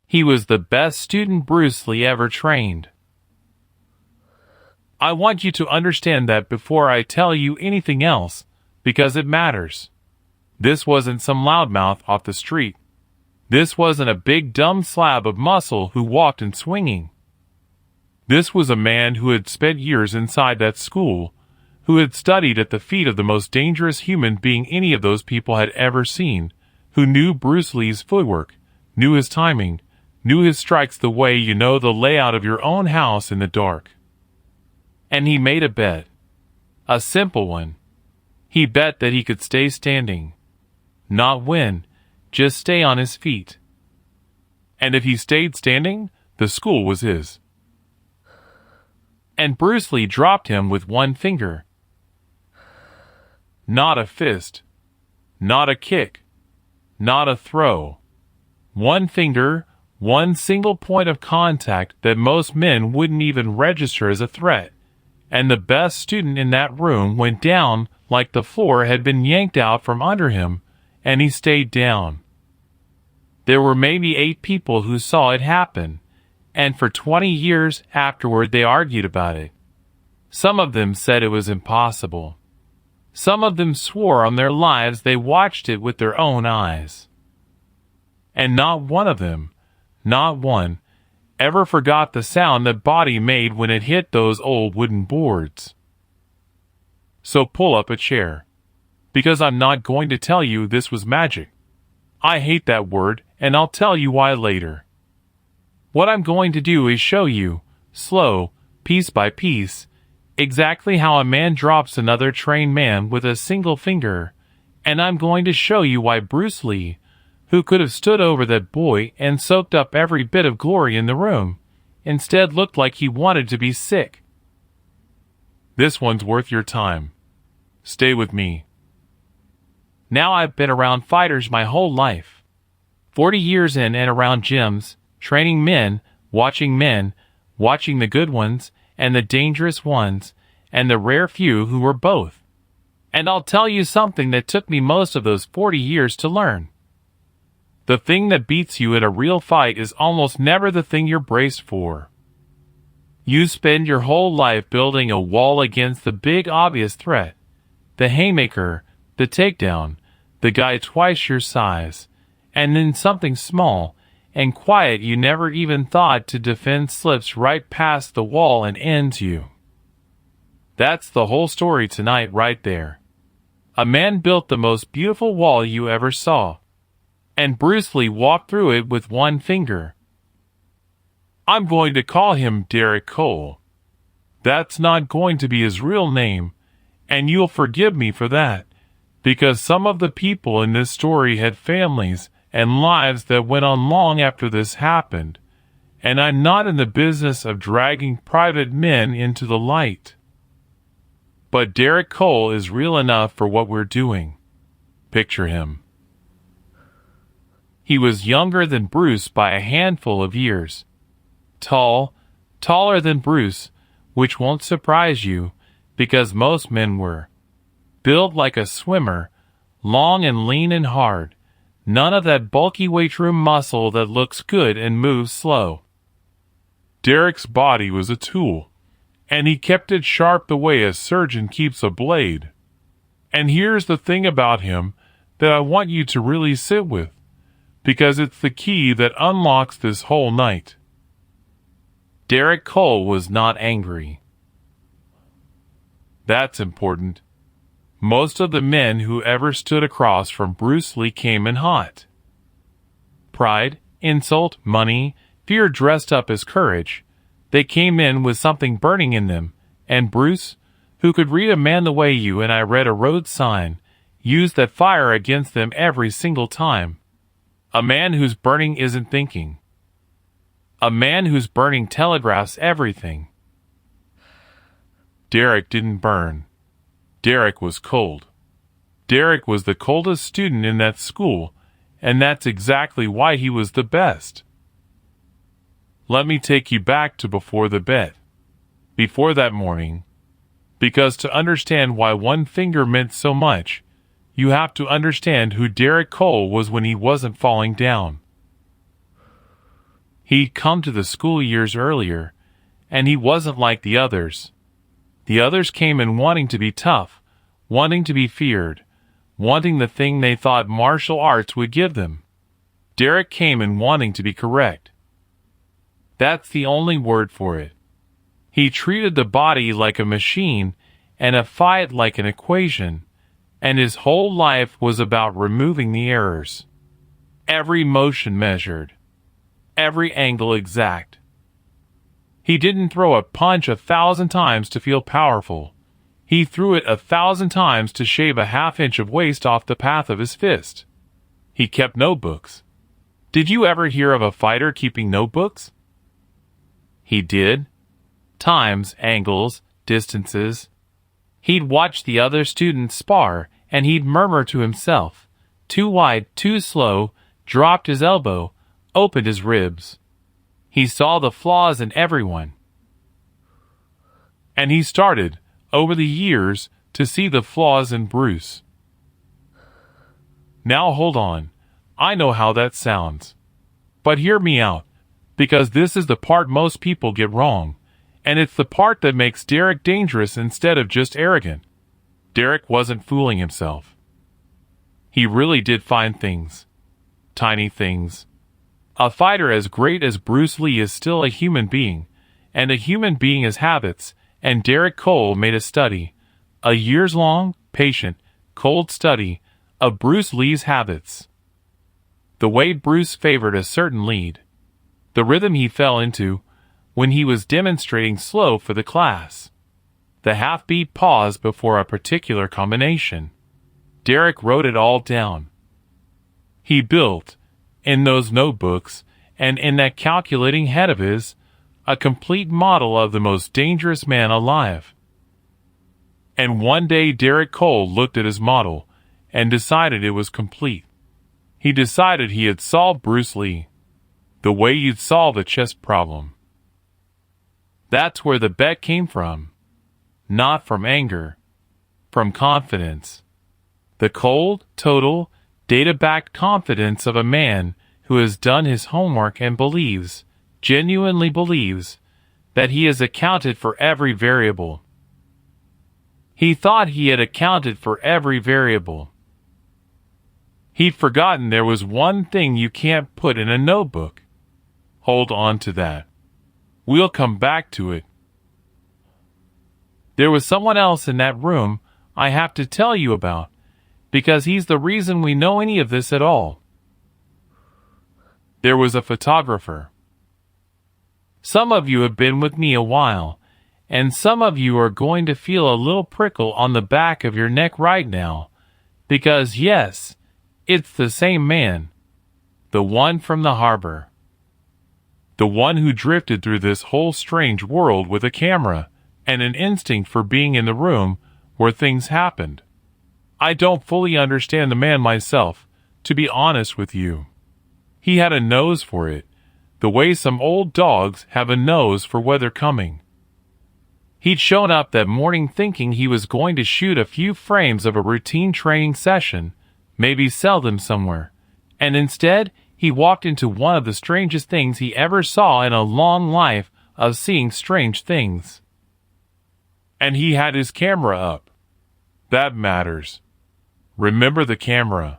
He was the best student Bruce Lee ever trained. I want you to understand that before I tell you anything else, because it matters. This wasn't some loudmouth off the street. This wasn't a big dumb slab of muscle who walked in swinging. This was a man who had spent years inside that school, who had studied at the feet of the most dangerous human being any of those people had ever seen, who knew Bruce Lee's footwork, knew his timing, knew his strikes the way you know the layout of your own house in the dark. And he made a bet. A simple one. He bet that he could stay standing. Not win, just stay on his feet. And if he stayed standing, the school was his. And Bruce Lee dropped him with one finger. Not a fist. Not a kick. Not a throw. One finger, one single point of contact that most men wouldn't even register as a threat. And the best student in that room went down like the floor had been yanked out from under him, and he stayed down. There were maybe 8 people who saw it happen, and for 20 years afterward they argued about it. Some of them said it was impossible. Some of them swore on their lives they watched it with their own eyes. And not one of them, not one, ever forgot the sound that body made when it hit those old wooden boards. So pull up a chair, because I'm not going to tell you this was magic. I hate that word, and I'll tell you why later. What I'm going to do is show you, slow, piece by piece, exactly how a man drops another trained man with a single finger, and I'm going to show you why Bruce Lee, who could have stood over that boy and soaked up every bit of glory in the room, instead looked like he wanted to be sick. This one's worth your time. Stay with me. Now I've been around fighters my whole life. 40 years in and around gyms, training men, watching the good ones and the dangerous ones, and the rare few who were both. And I'll tell you something that took me most of those 40 years to learn. The thing that beats you in a real fight is almost never the thing you're braced for. You spend your whole life building a wall against the big obvious threat, the haymaker, the takedown, the guy twice your size, and then something small and quiet you never even thought to defend slips right past the wall and ends you. That's the whole story tonight right there. A man built the most beautiful wall you ever saw, and Bruce Lee walked through it with one finger. I'm going to call him Derek Cole. That's not going to be his real name, and you'll forgive me for that, because some of the people in this story had families and lives that went on long after this happened, and I'm not in the business of dragging private men into the light. But Derek Cole is real enough for what we're doing. Picture him. He was younger than Bruce by a handful of years. Tall, taller than Bruce, which won't surprise you, because most men were. Built like a swimmer, long and lean and hard. None of that bulky weight room muscle that looks good and moves slow. Derek's body was a tool, and he kept it sharp the way a surgeon keeps a blade. And here's the thing about him that I want you to really sit with, because it's the key that unlocks this whole night. Derek Cole was not angry. That's important. Most of the men who ever stood across from Bruce Lee came in hot. Pride, insult, money, fear dressed up as courage. They came in with something burning in them, and Bruce, who could read a man the way you and I read a road sign, used that fire against them every single time. A man whose burning isn't thinking. A man whose burning telegraphs everything. Derek didn't burn. Derek was cold. Derek was the coldest student in that school, and that's exactly why he was the best. Let me take you back to before the bet, before that morning, because to understand why one finger meant so much, you have to understand who Derek Cole was when he wasn't falling down. He'd come to the school years earlier, and he wasn't like the others. The others came in wanting to be tough, wanting to be feared, wanting the thing they thought martial arts would give them. Derek came in wanting to be correct. That's the only word for it. He treated the body like a machine and a fight like an equation, and his whole life was about removing the errors. Every motion measured, every angle exact. He didn't throw a punch 1,000 times to feel powerful. He threw it 1,000 times to shave a half-inch of waste off the path of his fist. He kept notebooks. Did you ever hear of a fighter keeping notebooks? He did. Times, angles, distances. He'd watch the other students spar, and he'd murmur to himself, too wide, too slow, dropped his elbow, opened his ribs. He saw the flaws in everyone. And he started, over the years, to see the flaws in Bruce. Now hold on. I know how that sounds. But hear me out, because this is the part most people get wrong, and it's the part that makes Derek dangerous instead of just arrogant. Derek wasn't fooling himself. He really did find things. Tiny things. A fighter as great as Bruce Lee is still a human being, and a human being has habits, and Derek Cole made a study, a years-long, patient, cold study of Bruce Lee's habits. The way Bruce favored a certain lead, the rhythm he fell into when he was demonstrating slow for the class, the half-beat pause before a particular combination. Derek wrote it all down. He built, in those notebooks and in that calculating head of his, a complete model of the most dangerous man alive. And one day Derek Cole looked at his model and decided it was complete. He decided he had solved Bruce Lee, the way you'd solve a chess problem. That's where the bet came from. Not from anger, from confidence. The cold, total, data-backed confidence of a man who has done his homework and believes, genuinely believes, that he has accounted for every variable. He thought he had accounted for every variable. He'd forgotten there was one thing you can't put in a notebook. Hold on to that. We'll come back to it. There was someone else in that room I have to tell you about, because he's the reason we know any of this at all. There was a photographer. Some of you have been with me a while, and some of you are going to feel a little prickle on the back of your neck right now, because yes, it's the same man, the one from the harbor. The one who drifted through this whole strange world with a camera and an instinct for being in the room where things happened. I don't fully understand the man myself, to be honest with you. He had a nose for it, the way some old dogs have a nose for weather coming. He'd shown up that morning thinking he was going to shoot a few frames of a routine training session, maybe sell them somewhere, and instead he walked into one of the strangest things he ever saw in a long life of seeing strange things. And he had his camera up. That matters. Remember the camera.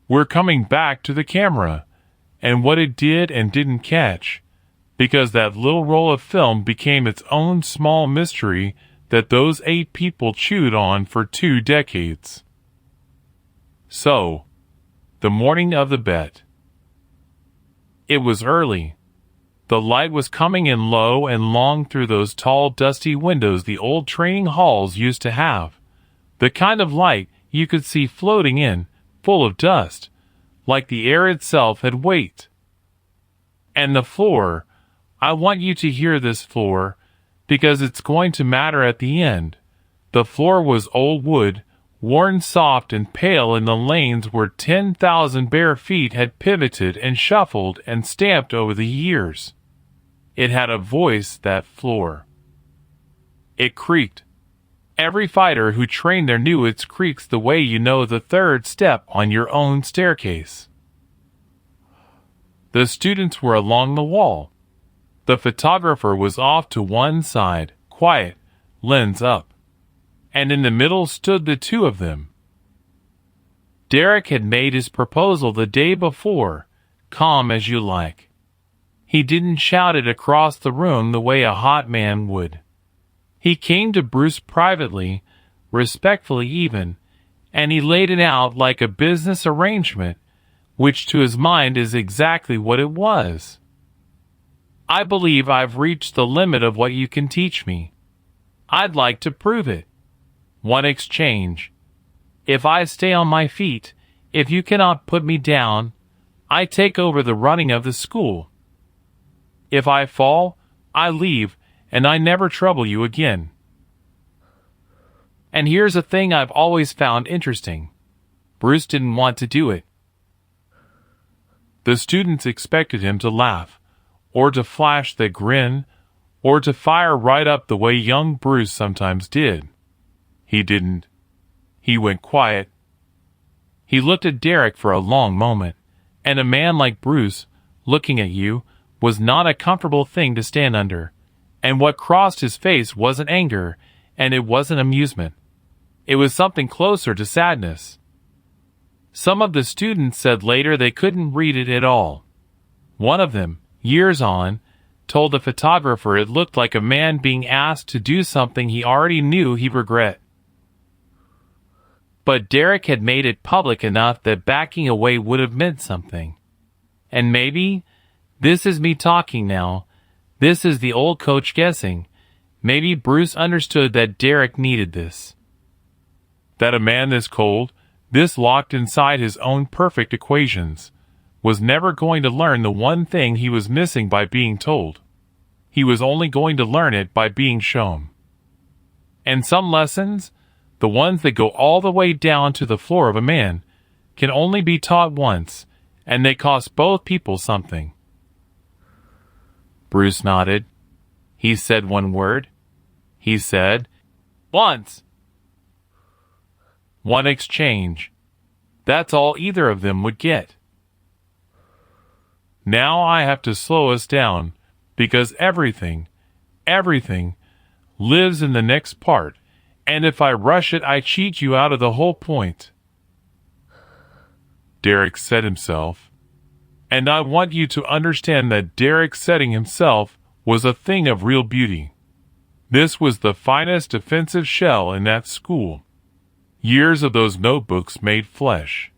We're coming back to the camera, and what it did and didn't catch, because that little roll of film became its own small mystery that those 8 people chewed on for 2 decades. So, the morning of the bet. It was early. The light was coming in low and long through those tall, dusty windows the old training halls used to have. The kind of light you could see floating in, full of dust, like the air itself had weight. And the floor, I want you to hear this floor, because it's going to matter at the end. The floor was old wood, worn soft and pale in the lanes where 10,000 bare feet had pivoted and shuffled and stamped over the years. It had a voice, that floor. It creaked. Every fighter who trained there knew it creaks the way you know the 3rd step on your own staircase. The students were along the wall. The photographer was off to one side, quiet, lens up. And in the middle stood the two of them. Derek had made his proposal the day before, calm as you like. He didn't shout it across the room the way a hot man would. He came to Bruce privately, respectfully even, and he laid it out like a business arrangement, which to his mind is exactly what it was. I believe I've reached the limit of what you can teach me. I'd like to prove it. One exchange. If I stay on my feet, if you cannot put me down, I take over the running of the school. If I fall, I leave, and I never trouble you again. And here's a thing I've always found interesting. Bruce didn't want to do it. The students expected him to laugh, or to flash the grin, or to fire right up the way young Bruce sometimes did. He didn't. He went quiet. He looked at Derek for a long moment, and a man like Bruce, looking at you, was not a comfortable thing to stand under, and what crossed his face wasn't anger, and it wasn't amusement. It was something closer to sadness. Some of the students said later they couldn't read it at all. One of them, years on, told the photographer it looked like a man being asked to do something he already knew he'd regret. But Derek had made it public enough that backing away would have meant something. And maybe, this is me talking now, this is the old coach guessing, maybe Bruce understood that Derek needed this. That a man this cold, this locked inside his own perfect equations, was never going to learn the one thing he was missing by being told. He was only going to learn it by being shown. And some lessons, the ones that go all the way down to the floor of a man, can only be taught once, and they cost both people something. Bruce nodded. He said one word. He said, "Once." One exchange. That's all either of them would get. Now I have to slow us down, because everything lives in the next part, and if I rush it I cheat you out of the whole point. Derek said himself. And I want you to understand that Derek setting himself was a thing of real beauty. This was the finest defensive shell in that school. Years of those notebooks made flesh.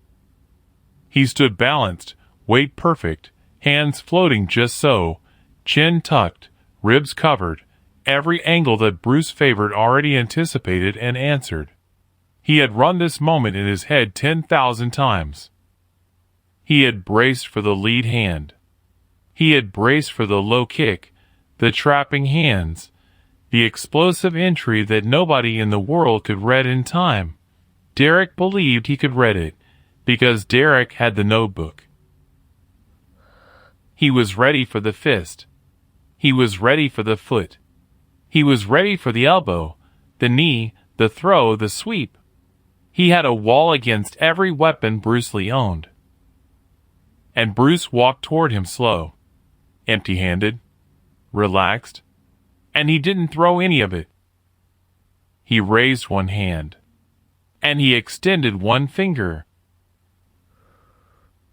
He stood balanced, weight perfect, hands floating just so, chin tucked, ribs covered, every angle that Bruce favored already anticipated and answered. He had run this moment in his head 10,000 times. He had braced for the lead hand. He had braced for the low kick, the trapping hands, the explosive entry that nobody in the world could read in time. Derek believed he could read it, because Derek had the notebook. He was ready for the fist. He was ready for the foot. He was ready for the elbow, the knee, the throw, the sweep. He had a wall against every weapon Bruce Lee owned. And Bruce walked toward him slow, empty-handed, relaxed, and he didn't throw any of it. He raised one hand, and he extended one finger.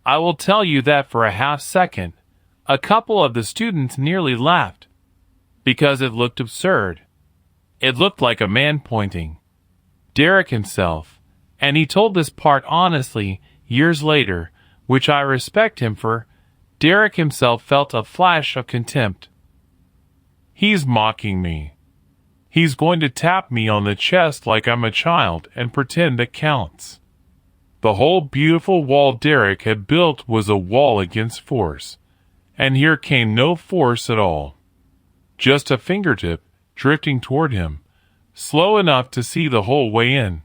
I will tell you that for a half second, a couple of the students nearly laughed, because it looked absurd. It looked like a man pointing. Derek himself, and he told this part honestly years later, which I respect him for, Derek himself felt a flash of contempt. He's mocking me. He's going to tap me on the chest like I'm a child and pretend it counts. The whole beautiful wall Derek had built was a wall against force, and here came no force at all. Just a fingertip drifting toward him, slow enough to see the whole way in.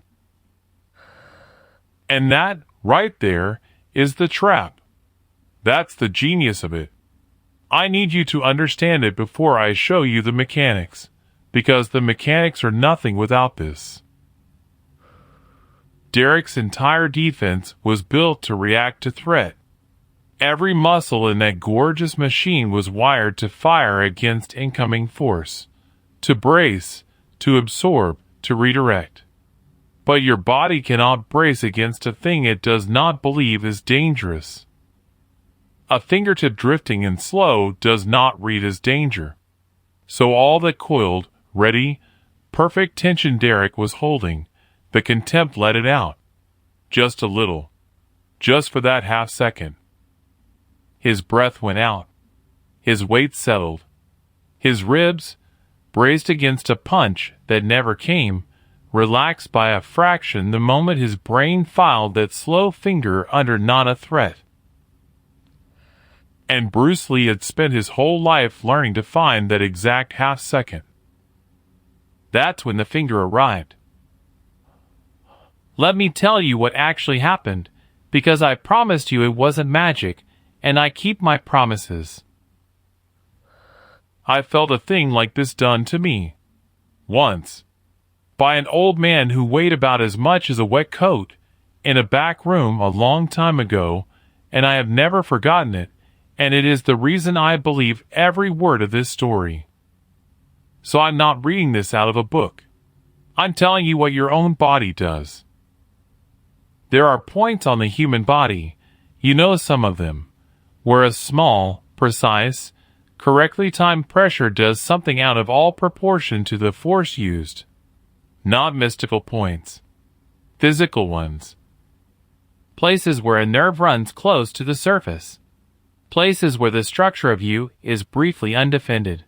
And that, right there, is the trap. That's the genius of it. I need you to understand it before I show you the mechanics, because the mechanics are nothing without this. Derek's entire defense was built to react to threat. Every muscle in that gorgeous machine was wired to fire against incoming force, to brace, to absorb, to redirect. But your body cannot brace against a thing it does not believe is dangerous. A fingertip drifting in slow does not read as danger. So all that coiled, ready, perfect tension Derek was holding, the contempt let it out. Just a little. Just for that half second. His breath went out. His weight settled. His ribs, braced against a punch that never came, relaxed by a fraction the moment his brain filed that slow finger under not a threat. And Bruce Lee had spent his whole life learning to find that exact half second. That's when the finger arrived. Let me tell you what actually happened, because I promised you it wasn't magic, and I keep my promises. I felt a thing like this done to me. Once. By an old man who weighed about as much as a wet coat, in a back room a long time ago, and I have never forgotten it, and it is the reason I believe every word of this story. So I'm not reading this out of a book. I'm telling you what your own body does. There are points on the human body, you know some of them, where a small, precise, correctly timed pressure does something out of all proportion to the force used. Not mystical points. Physical ones. Places where a nerve runs close to the surface. Places where the structure of you is briefly undefended.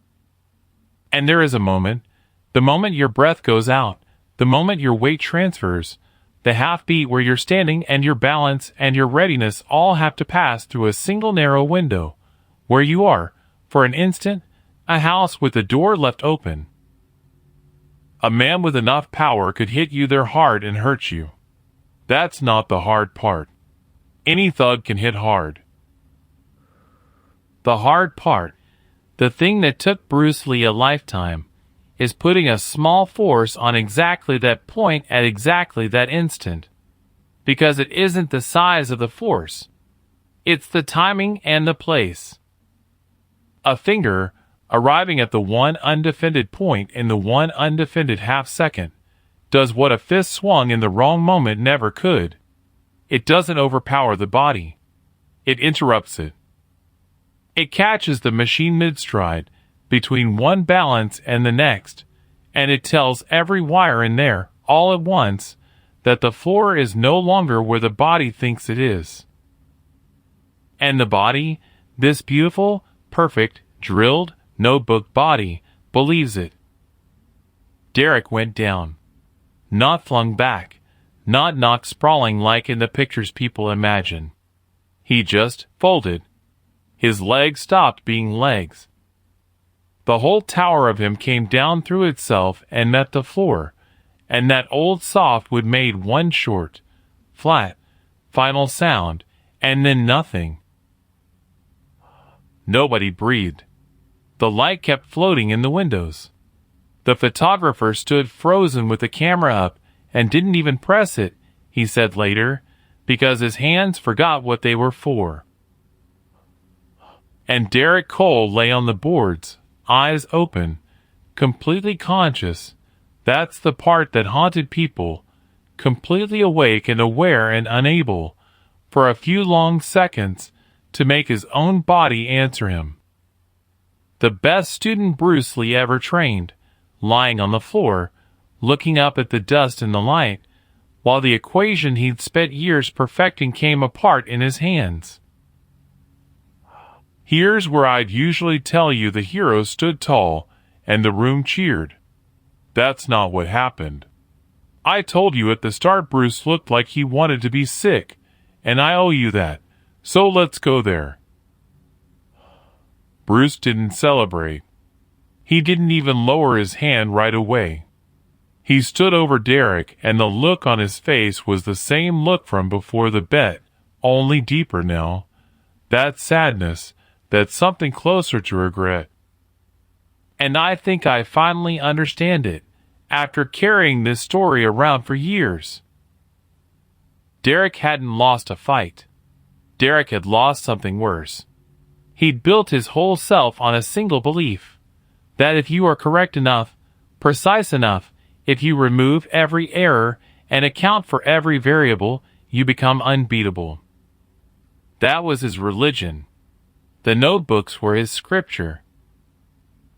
And there is a moment, the moment your breath goes out, the moment your weight transfers, the half beat where you're standing and your balance and your readiness all have to pass through a single narrow window, where you are, for an instant, a house with the door left open. A man with enough power could hit you there hard and hurt you. That's not the hard part. Any thug can hit hard. The hard part, the thing that took Bruce Lee a lifetime, is putting a small force on exactly that point at exactly that instant. Because it isn't the size of the force. It's the timing and the place. A finger, arriving at the one undefended point in the one undefended half second, does what a fist swung in the wrong moment never could. It doesn't overpower the body. It interrupts it. It catches the machine mid-stride, between one balance and the next, and it tells every wire in there, all at once, that the floor is no longer where the body thinks it is. And the body, this beautiful, perfect, drilled, notebook body, believes it. Derek went down. Not flung back, not knocked sprawling like in the pictures people imagine. He just folded. His legs stopped being legs. The whole tower of him came down through itself and met the floor, and that old softwood made one short, flat, final sound, and then nothing. Nobody breathed. The light kept floating in the windows. The photographer stood frozen with the camera up and didn't even press it, he said later, because his hands forgot what they were for. And Derek Cole lay on the boards, eyes open, completely conscious. That's the part that haunted people, completely awake and aware and unable, for a few long seconds, to make his own body answer him. The best student Bruce Lee ever trained, lying on the floor, looking up at the dust and the light, while the equation he'd spent years perfecting came apart in his hands. Here's where I'd usually tell you the hero stood tall, and the room cheered. That's not what happened. I told you at the start Bruce looked like he wanted to be sick, and I owe you that, so let's go there. Bruce didn't celebrate. He didn't even lower his hand right away. He stood over Derek, and the look on his face was the same look from before the bet, only deeper now. That sadness, that something closer to regret. And I think I finally understand it, after carrying this story around for years. Derek hadn't lost a fight. Derek had lost something worse. He'd built his whole self on a single belief, that if you are correct enough, precise enough, if you remove every error and account for every variable, you become unbeatable. That was his religion. The notebooks were his scripture.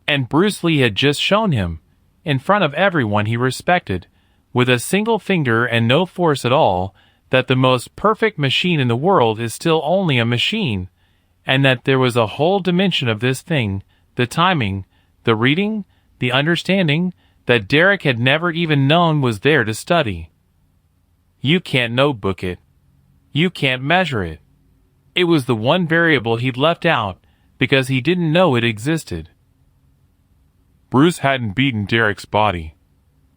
And Bruce Lee had just shown him, in front of everyone he respected, with a single finger and no force at all, that the most perfect machine in the world is still only a machine, and that there was a whole dimension of this thing, the timing, the reading, the understanding, that Derek had never even known was there to study. You can't notebook it. You can't measure it. It was the one variable he'd left out because he didn't know it existed. Bruce hadn't beaten Derek's body.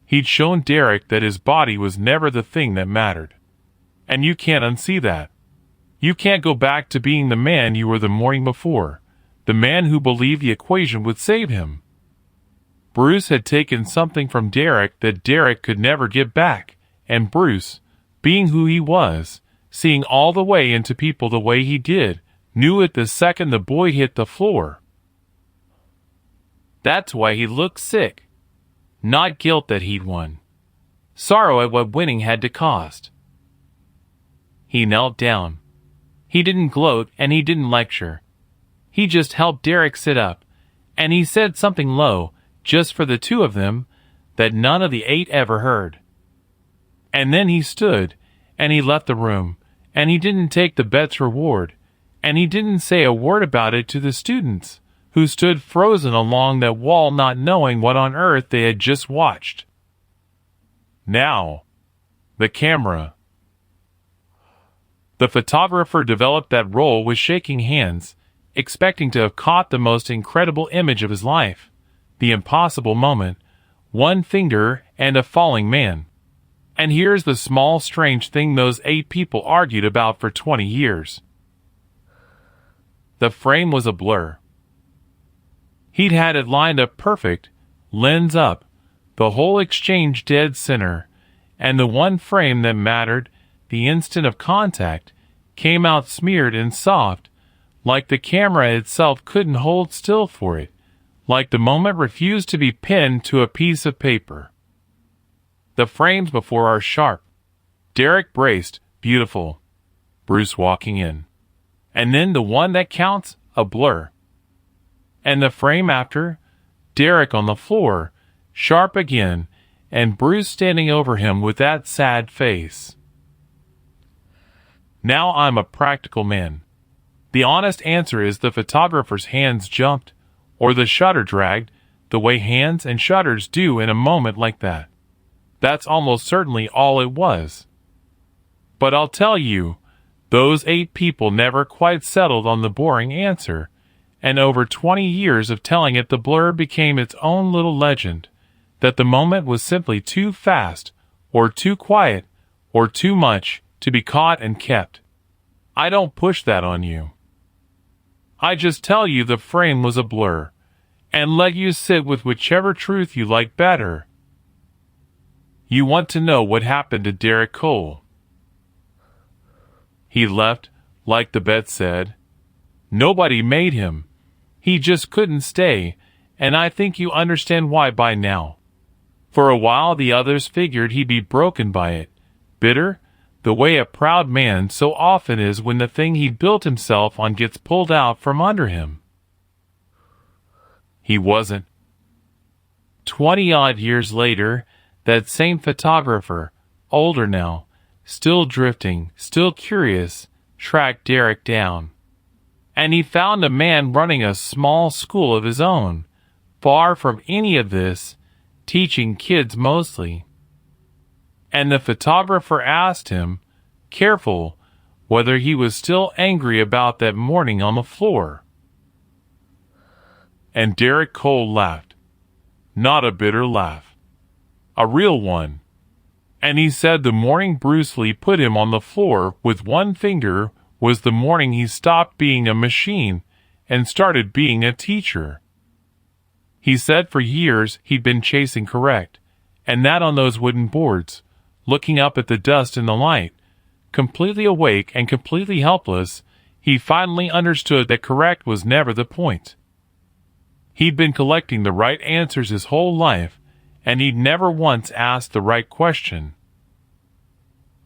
He'd shown Derek that his body was never the thing that mattered. And you can't unsee that. You can't go back to being the man you were the morning before, the man who believed the equation would save him. Bruce had taken something from Derek that Derek could never get back, and Bruce, being who he was, seeing all the way into people the way he did, knew it the second the boy hit the floor. That's why he looked sick. Not guilt that he'd won. Sorrow at what winning had to cost. He knelt down. He didn't gloat and he didn't lecture. He just helped Derek sit up, and he said something low, just for the two of them, that none of the 8 ever heard. And then he stood, and he left the room, and he didn't take the bet's reward, and he didn't say a word about it to the students, who stood frozen along that wall not knowing what on earth they had just watched. Now, the camera. The photographer developed that role with shaking hands, expecting to have caught the most incredible image of his life, the impossible moment, one finger and a falling man. And here's the small strange thing those 8 people argued about for 20 years. The frame was a blur. He'd had it lined up perfect, lens up, the whole exchange dead center, and the one frame that mattered, the instant of contact, came out smeared and soft, like the camera itself couldn't hold still for it, like the moment refused to be pinned to a piece of paper. The frames before are sharp. Derek braced, beautiful. Bruce walking in. And then the one that counts, a blur. And the frame after, Derek on the floor, sharp again, and Bruce standing over him with that sad face. Now I'm a practical man. The honest answer is the photographer's hands jumped, or the shutter dragged, the way hands and shutters do in a moment like that. That's almost certainly all it was. But I'll tell you, those 8 people never quite settled on the boring answer, and over 20 years of telling it, the blur became its own little legend, that the moment was simply too fast, or too quiet, or too much to be caught and kept. I don't push that on you. I just tell you the frame was a blur, and let you sit with whichever truth you like better. You want to know what happened to Derek Cole. He left, like the bet said. Nobody made him. He just couldn't stay, and I think you understand why by now. For a while the others figured he'd be broken by it, bitter, the way a proud man so often is when the thing he built himself on gets pulled out from under him. He wasn't. 20-odd years later, that same photographer, older now, still drifting, still curious, tracked Derek down. And he found a man running a small school of his own, far from any of this, teaching kids mostly. And the photographer asked him, careful, whether he was still angry about that morning on the floor. And Derek Cole laughed. Not a bitter laugh. A real one. And he said the morning Bruce Lee put him on the floor with one finger was the morning he stopped being a machine and started being a teacher. He said for years he'd been chasing correct, and that on those wooden boards, looking up at the dust in the light, completely awake and completely helpless, he finally understood that correct was never the point. He'd been collecting the right answers his whole life, and he'd never once asked the right question.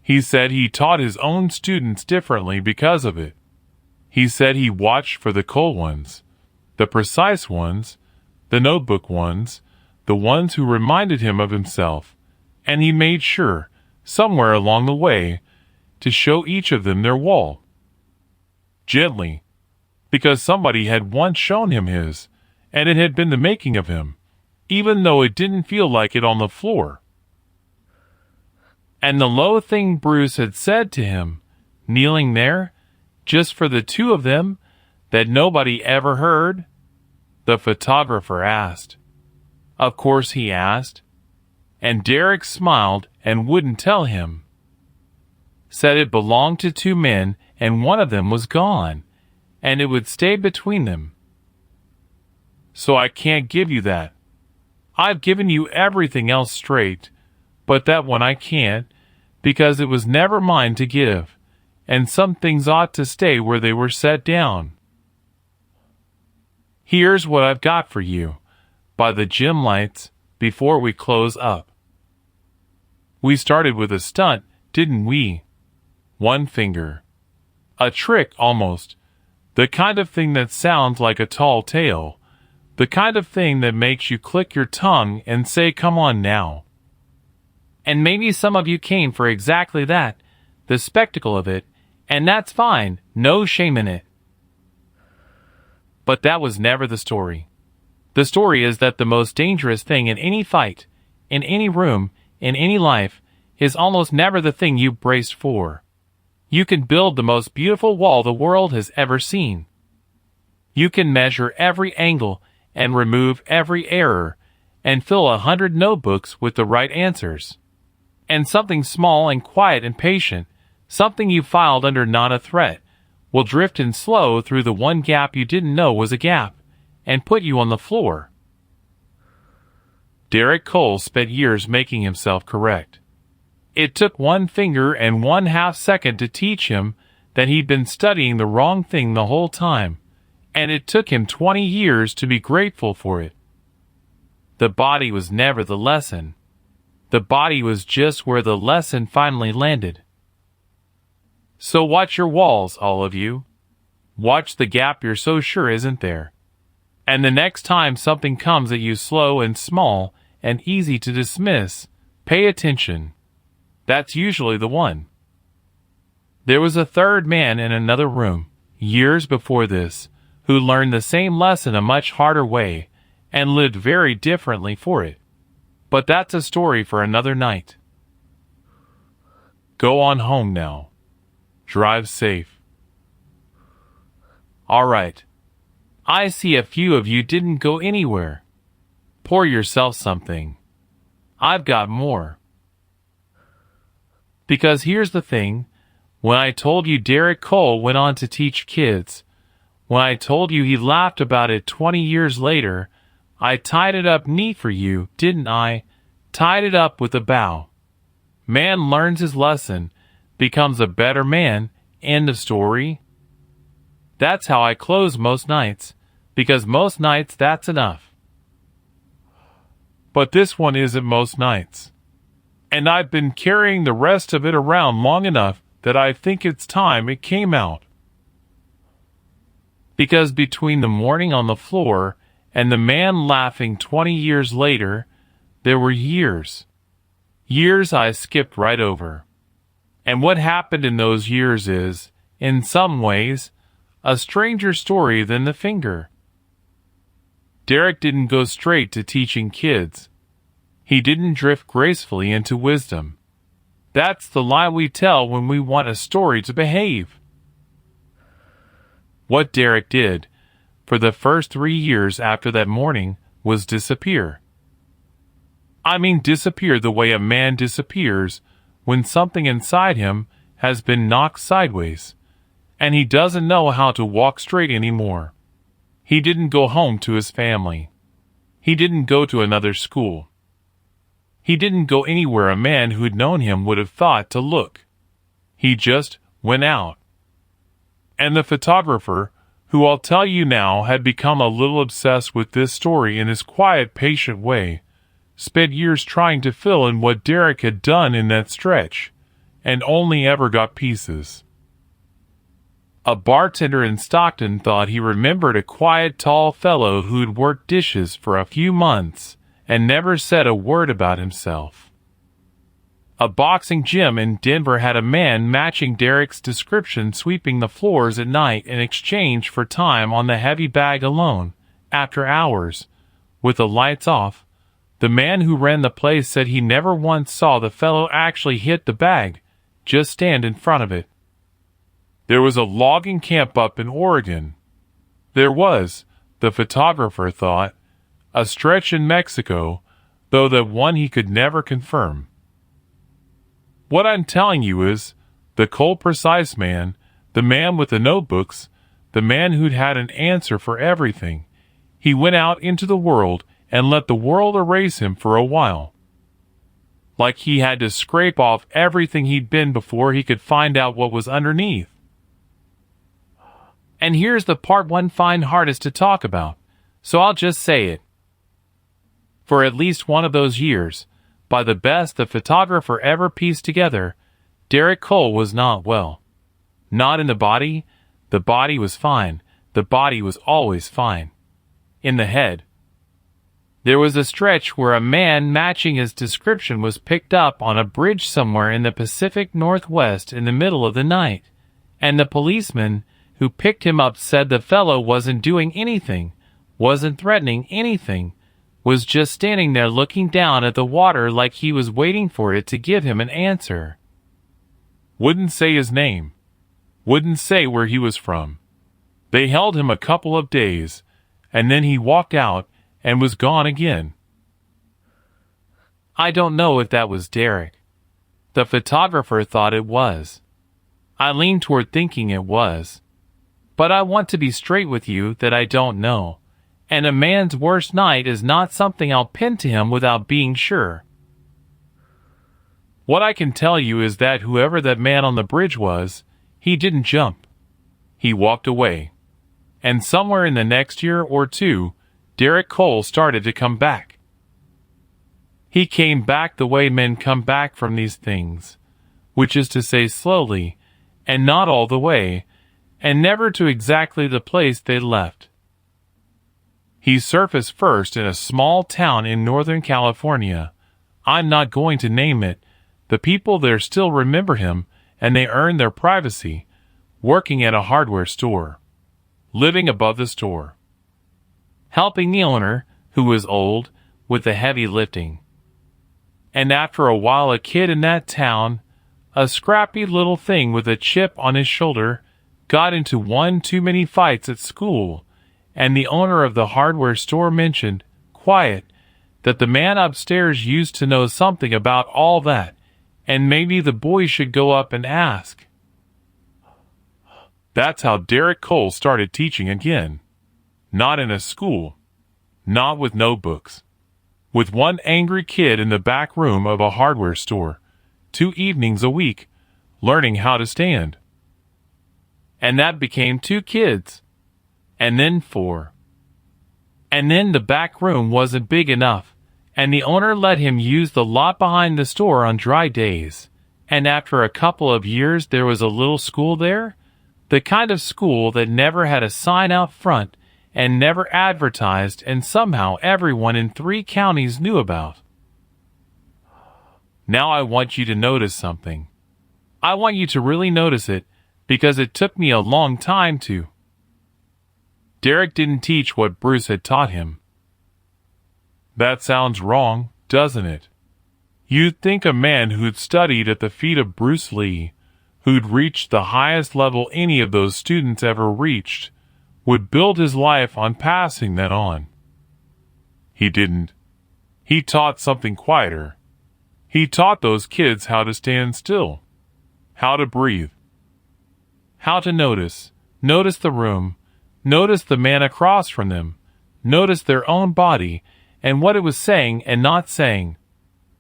He said he taught his own students differently because of it. He said he watched for the cold ones, the precise ones, the notebook ones, the ones who reminded him of himself, and he made sure, somewhere along the way, to show each of them their wall. Gently, because somebody had once shown him his, and it had been the making of him, even though it didn't feel like it on the floor. And the low thing Bruce had said to him, kneeling there, just for the two of them, that nobody ever heard? The photographer asked. Of course he asked. And Derek smiled and wouldn't tell him. Said it belonged to two men and one of them was gone, and it would stay between them. So I can't give you that. I've given you everything else straight, but that one I can't, because it was never mine to give, and some things ought to stay where they were set down. Here's what I've got for you, by the gym lights, before we close up. We started with a stunt, didn't we? One finger. A trick, almost. The kind of thing that sounds like a tall tale. The kind of thing that makes you click your tongue and say, come on now. And maybe some of you came for exactly that, the spectacle of it, and that's fine, no shame in it. But that was never the story. The story is that the most dangerous thing in any fight, in any room, in any life, is almost never the thing you braced for. You can build the most beautiful wall the world has ever seen. You can measure every angle and remove every error, and fill 100 notebooks with the right answers. And something small and quiet and patient, something you filed under not a threat, will drift in slow through the one gap you didn't know was a gap, and put you on the floor. Derek Cole spent years making himself correct. It took 1 finger and 1/2 second to teach him that he'd been studying the wrong thing the whole time, and it took him 20 years to be grateful for it. The body was never the lesson. The body was just where the lesson finally landed. So watch your walls, all of you. Watch the gap you're so sure isn't there. And the next time something comes at you slow and small and easy to dismiss, pay attention. That's usually the one. There was a third man in another room, years before this, who learned the same lesson a much harder way and lived very differently for it. But that's a story for another night. Go on home now. Drive safe. All right. I see a few of you didn't go anywhere. Pour yourself something. I've got more. Because here's the thing, when I told you Derek Cole went on to teach kids, when I told you he laughed about it 20 years later, I tied it up neat for you, didn't I? Tied it up with a bow. Man learns his lesson, becomes a better man, end of story. That's how I close most nights, because most nights that's enough. But this one isn't most nights. And I've been carrying the rest of it around long enough that I think it's time it came out. Because between the morning on the floor and the man laughing 20 years later, there were years. Years I skipped right over. And what happened in those years is, in some ways, a stranger story than the finger. Derek didn't go straight to teaching kids. He didn't drift gracefully into wisdom. That's the lie we tell when we want a story to behave. What Derek did, for the first 3 years after that morning, was disappear. I mean disappear the way a man disappears when something inside him has been knocked sideways, and he doesn't know how to walk straight anymore. He didn't go home to his family. He didn't go to another school. He didn't go anywhere a man who'd known him would have thought to look. He just went out. And the photographer, who I'll tell you now had become a little obsessed with this story in his quiet, patient way, spent years trying to fill in what Derek had done in that stretch, and only ever got pieces. A bartender in Stockton thought he remembered a quiet, tall fellow who'd worked dishes for a few months and never said a word about himself. A boxing gym in Denver had a man matching Derek's description sweeping the floors at night in exchange for time on the heavy bag alone, after hours, with the lights off. The man who ran the place said he never once saw the fellow actually hit the bag, just stand in front of it. There was a logging camp up in Oregon. There was, the photographer thought, a stretch in Mexico, though that one he could never confirm. What I'm telling you is, the cold precise man, the man with the notebooks, the man who'd had an answer for everything, he went out into the world and let the world erase him for a while. Like he had to scrape off everything he'd been before he could find out what was underneath. And here's the part one find hardest to talk about, so I'll just say it. For at least one of those years, by the best the photographer ever pieced together, Derek Cole was not well. Not in the body was fine, the body was always fine. In the head. There was a stretch where a man matching his description was picked up on a bridge somewhere in the Pacific Northwest in the middle of the night, and the policeman who picked him up said the fellow wasn't doing anything, wasn't threatening anything, was just standing there looking down at the water like he was waiting for it to give him an answer. Wouldn't say his name. Wouldn't say where he was from. They held him a couple of days, and then he walked out and was gone again. I don't know if that was Derek. The photographer thought it was. I lean toward thinking it was. But I want to be straight with you that I don't know. And a man's worst night is not something I'll pin to him without being sure. What I can tell you is that whoever that man on the bridge was, he didn't jump. He walked away. And somewhere in the next year or two, Derek Cole started to come back. He came back the way men come back from these things, which is to say slowly, and not all the way, and never to exactly the place they left. He surfaced first in a small town in Northern California. I'm not going to name it. The people there still remember him, and they earned their privacy, working at a hardware store, living above the store, helping the owner, who was old, with the heavy lifting. And after a while a kid in that town, a scrappy little thing with a chip on his shoulder, got into one too many fights at school, and the owner of the hardware store mentioned, quiet, that the man upstairs used to know something about all that, and maybe the boy should go up and ask. That's how Derek Cole started teaching again. Not in a school. Not with notebooks. With one angry kid in the back room of a hardware store, 2 evenings a week, learning how to stand. And that became 2 kids. And then 4. And then the back room wasn't big enough, and the owner let him use the lot behind the store on dry days. And after a couple of years there was a little school there, the kind of school that never had a sign out front and never advertised, and somehow everyone in 3 counties knew about. Now I want you to notice something. I want you to really notice it, because it took me a long time to. Derek didn't teach what Bruce had taught him. That sounds wrong, doesn't it? You'd think a man who'd studied at the feet of Bruce Lee, who'd reached the highest level any of those students ever reached, would build his life on passing that on. He didn't. He taught something quieter. He taught those kids how to stand still, how to breathe, how to notice the room, notice the man across from them, notice their own body and what it was saying and not saying.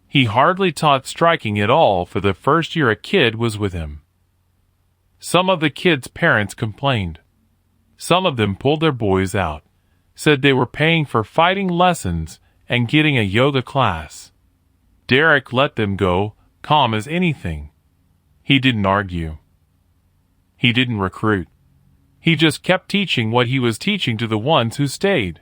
He hardly taught striking at all for the first year a kid was with him. Some of the kids' parents complained. Some of them pulled their boys out, said they were paying for fighting lessons and getting a yoga class. Derek let them go, calm as anything. He didn't argue. He didn't recruit. He just kept teaching what he was teaching to the ones who stayed.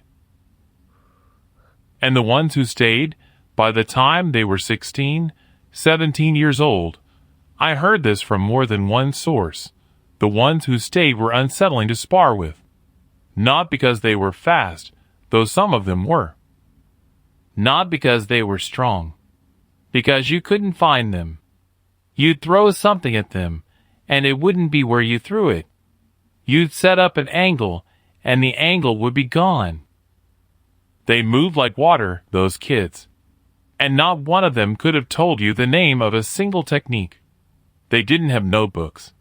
And the ones who stayed, by the time they were 16, 17 years old, I heard this from more than one source, the ones who stayed were unsettling to spar with. Not because they were fast, though some of them were. Not because they were strong. Because you couldn't find them. You'd throw something at them, and it wouldn't be where you threw it. You'd set up an angle, and the angle would be gone. They moved like water, those kids. And not one of them could have told you the name of a single technique. They didn't have notebooks.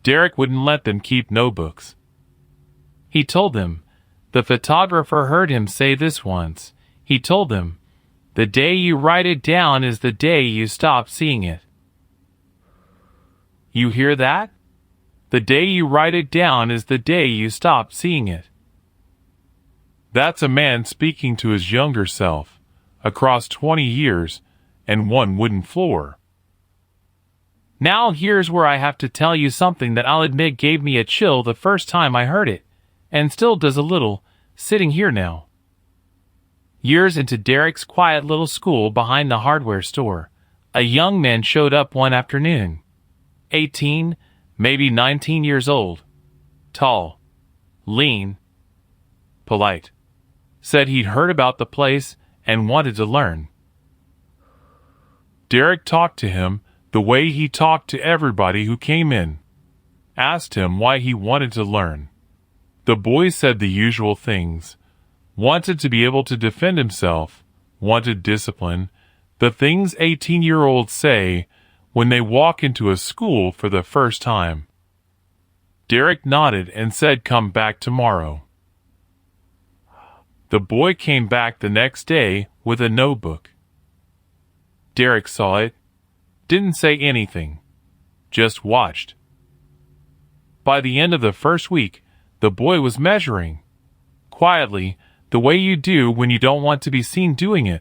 Derek wouldn't let them keep notebooks. He told them, the photographer heard him say this once. He told them, the day you write it down is the day you stop seeing it. You hear that? The day you write it down is the day you stop seeing it. That's a man speaking to his younger self, across 20 years and one wooden floor. Now here's where I have to tell you something that I'll admit gave me a chill the first time I heard it, and still does a little, sitting here now. Years into Derek's quiet little school behind the hardware store, a young man showed up one afternoon. 18, maybe 19 years old. Tall, lean, polite. Said he'd heard about the place and wanted to learn. Derek talked to him the way he talked to everybody who came in. Asked him why he wanted to learn. The boy said the usual things. Wanted to be able to defend himself. Wanted discipline. The things 18-year-olds say when they walk into a school for the first time. Derek nodded and said, "Come back tomorrow." The boy came back the next day with a notebook. Derek saw it, didn't say anything, just watched. By the end of the first week, the boy was measuring. Quietly, the way you do when you don't want to be seen doing it.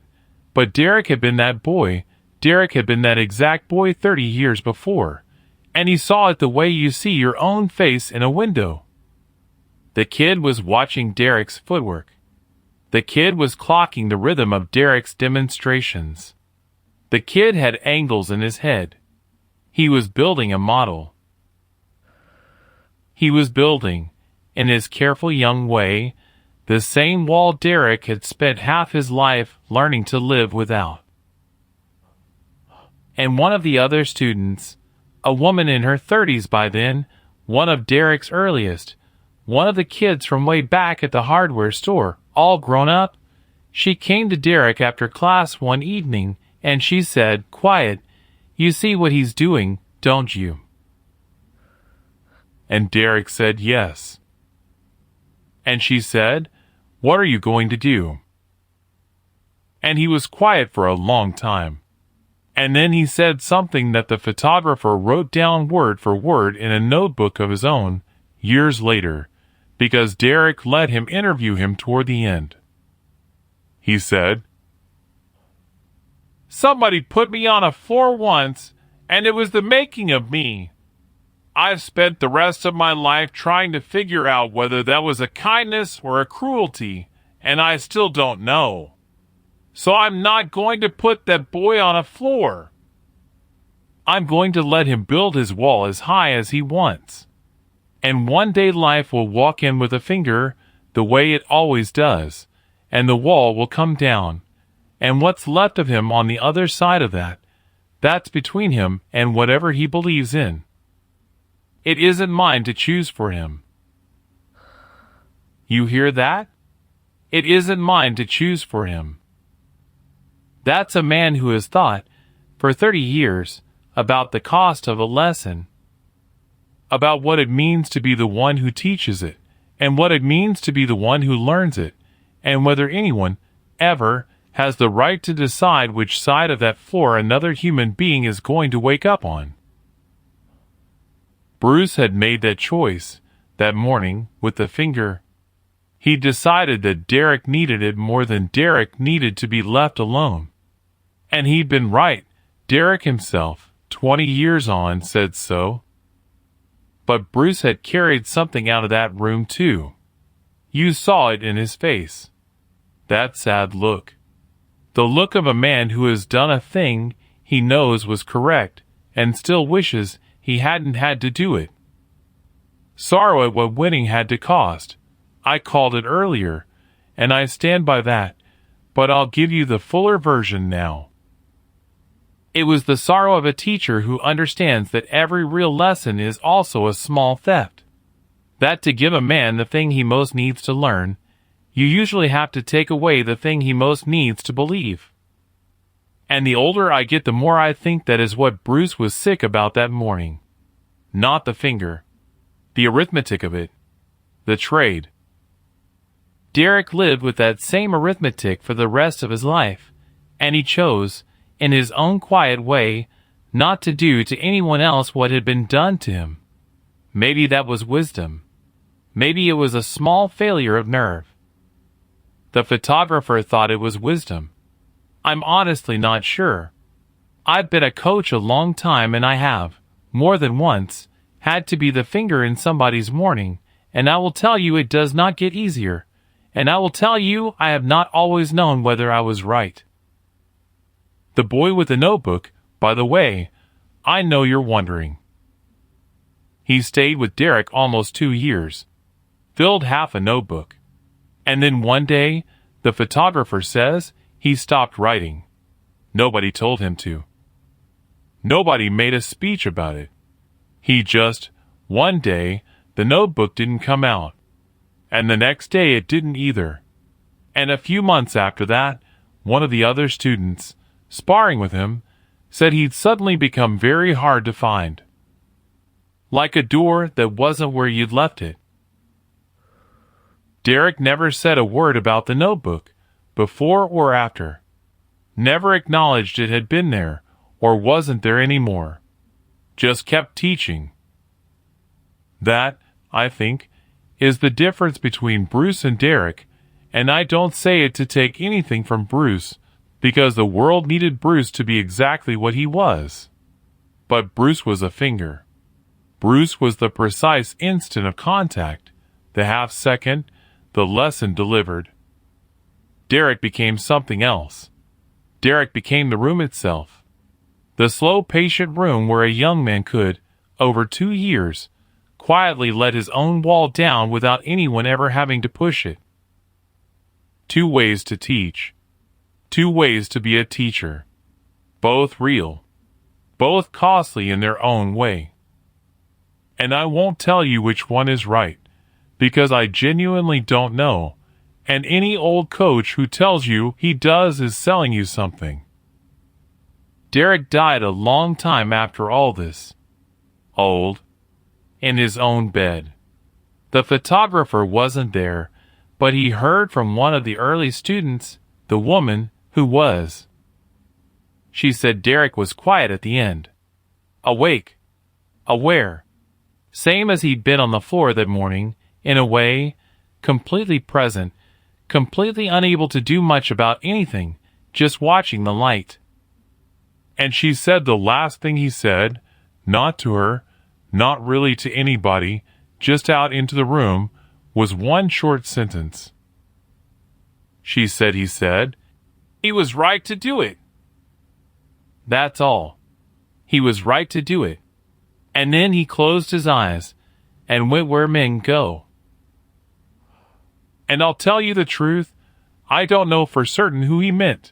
But Derek had been that boy. Derek had been that exact boy 30 years before. And he saw it the way you see your own face in a window. The kid was watching Derek's footwork. The kid was clocking the rhythm of Derek's demonstrations. The kid had angles in his head. He was building a model. He was building, in his careful young way, the same wall Derek had spent half his life learning to live without. And one of the other students, a woman in her 30s by then, one of Derek's earliest, one of the kids from way back at the hardware store, all grown up, she came to Derek after class one evening and she said, "Quiet, you see what he's doing, don't you?" And Derek said yes. And she said, "What are you going to do?" And he was quiet for a long time. And then he said something that the photographer wrote down word for word in a notebook of his own, years later, because Derek let him interview him toward the end. He said, "Somebody put me on a floor once, and it was the making of me. I've spent the rest of my life trying to figure out whether that was a kindness or a cruelty, and I still don't know. So I'm not going to put that boy on a floor. I'm going to let him build his wall as high as he wants. And one day life will walk in with a finger, the way it always does, and the wall will come down. And what's left of him on the other side of that, that's between him and whatever he believes in. It isn't mine to choose for him." You hear that? It isn't mine to choose for him. That's a man who has thought, for 30 years, about the cost of a lesson, about what it means to be the one who teaches it, and what it means to be the one who learns it, and whether anyone, ever, has the right to decide which side of that floor another human being is going to wake up on. Bruce had made that choice that morning with the finger. He decided that Derek needed it more than Derek needed to be left alone. And he'd been right. Derek himself, 20 years on, said so. But Bruce had carried something out of that room too. You saw it in his face. That sad look. The look of a man who has done a thing he knows was correct and still wishes he hadn't had to do it. Sorrow at what winning had to cost. I called it earlier, and I stand by that, but I'll give you the fuller version now. It was the sorrow of a teacher who understands that every real lesson is also a small theft. That to give a man the thing he most needs to learn, you usually have to take away the thing he most needs to believe. And the older I get, the more I think that is what Bruce was sick about that morning. Not the finger. The arithmetic of it. The trade. Derek lived with that same arithmetic for the rest of his life, and he chose, in his own quiet way, not to do to anyone else what had been done to him. Maybe that was wisdom. Maybe it was a small failure of nerve. The photographer thought it was wisdom. I'm honestly not sure. I've been a coach a long time, and I have, more than once, had to be the finger in somebody's morning, and I will tell you it does not get easier, and I will tell you I have not always known whether I was right. The boy with the notebook, by the way, I know you're wondering. He stayed with Derek almost 2 years, filled half a notebook. And then one day, the photographer says he stopped writing. Nobody told him to. Nobody made a speech about it. He just, one day, the notebook didn't come out. And the next day it didn't either. And a few months after that, one of the other students, sparring with him, said he'd suddenly become very hard to find. Like a door that wasn't where you'd left it. Derek never said a word about the notebook, before or after. Never acknowledged it had been there, or wasn't there anymore. Just kept teaching. That, I think, is the difference between Bruce and Derek, and I don't say it to take anything from Bruce, because the world needed Bruce to be exactly what he was. But Bruce was a finger. Bruce was the precise instant of contact, the half-second, the lesson delivered. Derek became something else. Derek became the room itself. The slow, patient room where a young man could, over 2 years, quietly let his own wall down without anyone ever having to push it. 2 ways to teach. 2 ways to be a teacher. Both real. Both costly in their own way. And I won't tell you which one is right, because I genuinely don't know, and any old coach who tells you he does is selling you something. Derek died a long time after all this. Old. In his own bed. The photographer wasn't there, but he heard from one of the early students, the woman who was. She said Derek was quiet at the end. Awake. Aware. Same as he'd been on the floor that morning, in a way, completely present, completely unable to do much about anything, just watching the light. And she said the last thing he said, not to her, not really to anybody, just out into the room, was one short sentence. She said he said, "He was right to do it." That's all. He was right to do it. And then he closed his eyes and went where men go. And I'll tell you the truth, I don't know for certain who he meant.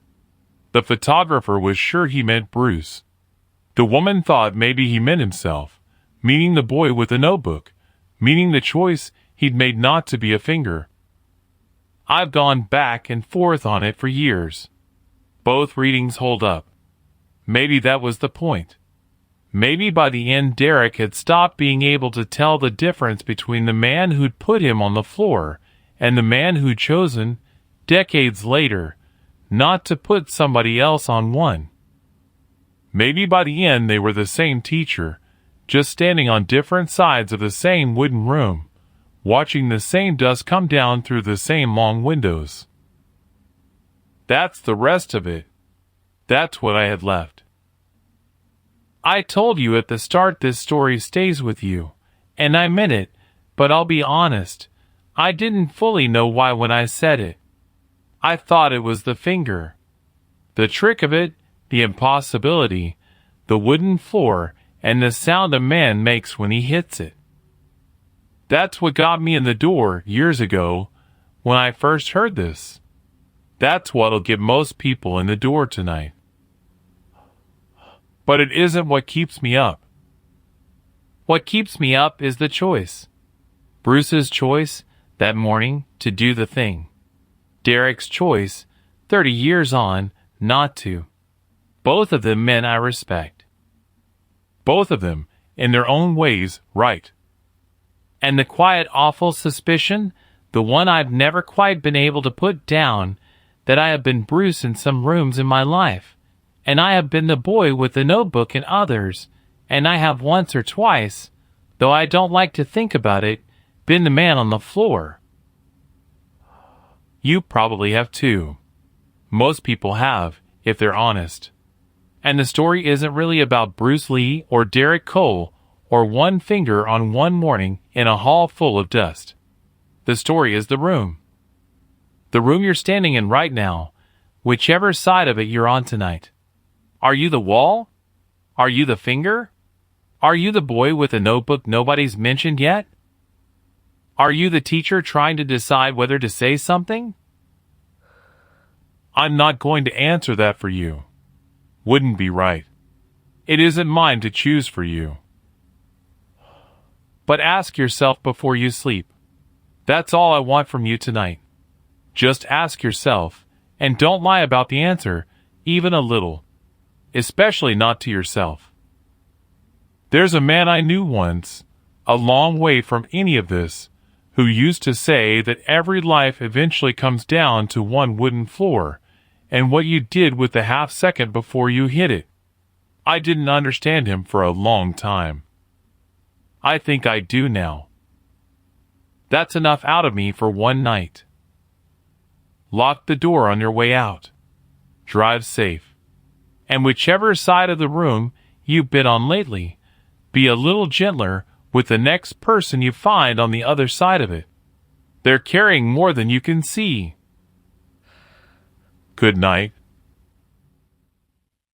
The photographer was sure he meant Bruce. The woman thought maybe he meant himself, meaning the boy with the notebook, meaning the choice he'd made not to be a finger. I've gone back and forth on it for years. Both readings hold up. Maybe that was the point. Maybe by the end Derek had stopped being able to tell the difference between the man who'd put him on the floor and the man who'd chosen, decades later, not to put somebody else on one. Maybe by the end they were the same teacher, just standing on different sides of the same wooden room, watching the same dust come down through the same long windows. That's the rest of it. That's what I had left. I told you at the start this story stays with you, and I meant it, but I'll be honest, I didn't fully know why when I said it. I thought it was the finger. The trick of it, the impossibility, the wooden floor, and the sound a man makes when he hits it. That's what got me in the door years ago when I first heard this. That's what'll get most people in the door tonight. But it isn't what keeps me up. What keeps me up is the choice. Bruce's choice that morning to do the thing. Derek's choice 30 years on not to. Both of them men I respect. Both of them, in their own ways, right. And the quiet, awful suspicion, the one I've never quite been able to put down, that I have been Bruce in some rooms in my life, and I have been the boy with the notebook in others, and I have once or twice, though I don't like to think about it, been the man on the floor. You probably have too. Most people have, if they're honest. And the story isn't really about Bruce Lee or Derek Cole or one finger on one morning in a hall full of dust. The story is the room. The room you're standing in right now, whichever side of it you're on tonight. Are you the wall? Are you the finger? Are you the boy with a notebook nobody's mentioned yet? Are you the teacher trying to decide whether to say something? I'm not going to answer that for you. Wouldn't be right. It isn't mine to choose for you. But ask yourself before you sleep. That's all I want from you tonight. Just ask yourself, and don't lie about the answer, even a little. Especially not to yourself. There's a man I knew once, a long way from any of this, who used to say that every life eventually comes down to one wooden floor, and what you did with the half second before you hit it. I didn't understand him for a long time. I think I do now. That's enough out of me for one night. Lock the door on your way out. Drive safe. And whichever side of the room you've been on lately, be a little gentler with the next person you find on the other side of it. They're carrying more than you can see. Good night.